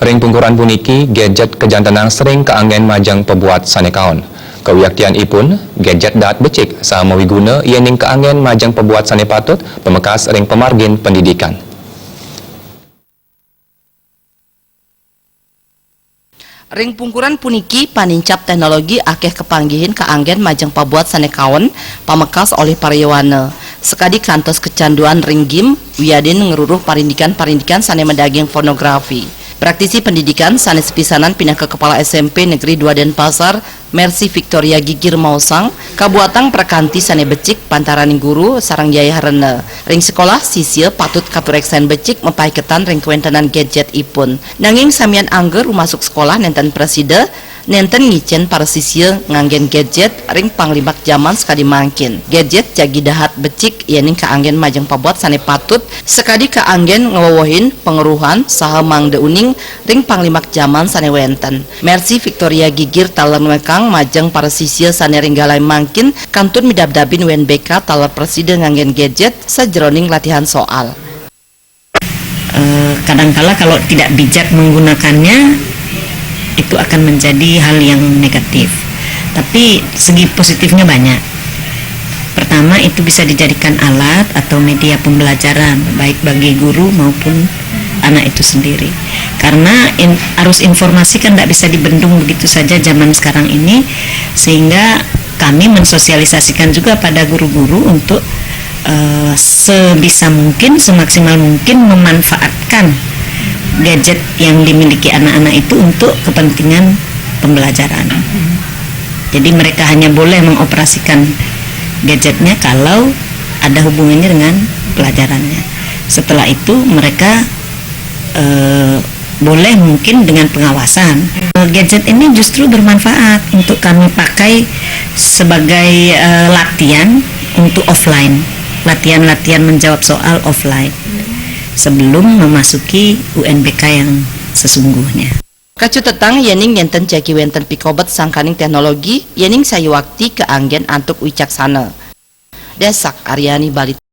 Ring pungkuran puniki gadget kejantanang sering keanggen majang pebuat sanekaon. Kewiyaktian ipun, gadget daat becik sama wiguna iening keanggen majang pebuat sane patut pemekas ring pemargin pendidikan. Ring pungkuran puniki panincap teknologi akeh kepanggihin keanggen majang pabuat sanekaon pamekas oleh paryawana. Sekadi kantos kecanduan ring game wiadin ngeruruh parindikan-parindikan sane mendaging pornografi. Praktisi pendidikan sanes pisanan pindah ke Kepala SMP Negeri 2 Denpasar, Mercy Victoria Gigir Mausang, kabuatan prakanti sane becik pantaraning guru sarang jaya harena. Ring sekolah sisir patut katureksan becik mempaiketan ring kewentenan gadget ipun. Nanging samian angger masuk sekolah nenten preside, nenten ngicen para sisir nganggen gadget ring panglimak zaman sekadi mangkin. Gadget jagi dahat becik yening kaanggen majeng pabuat sane patut sekadi kaanggen ngewowohin pengeruhan saha mangde uning ring panglimak zaman sane wenten. Mercy Victoria Gigir talan mekang majeng para sisir sane ringgalai mangkin kantun midabdabin WNBK talar presiden nganggen gadget sajroning latihan soal. Kadangkala kalau tidak bijak menggunakannya itu akan menjadi hal yang negatif. Tapi segi positifnya banyak. Pertama, itu bisa dijadikan alat atau media pembelajaran baik bagi guru maupun anak itu sendiri. Karena arus informasi kan tidak bisa dibendung begitu saja zaman sekarang ini, sehingga kami mensosialisasikan juga pada guru-guru untuk sebisa mungkin, semaksimal mungkin memanfaatkan gadget yang dimiliki anak-anak itu untuk kepentingan pembelajaran. Jadi mereka hanya boleh mengoperasikan gadgetnya kalau ada hubungannya dengan pelajarannya. Setelah itu mereka boleh mungkin dengan pengawasan. Gadget ini justru bermanfaat untuk kami pakai sebagai latihan untuk offline, latihan-latihan menjawab soal offline sebelum memasuki UNBK yang sesungguhnya. Kacu tetang yening yenten jaki wenten pikobet sangkaning teknologi yening sayu wakti keanggen antuk wicaksana. Desak Aryani Bali.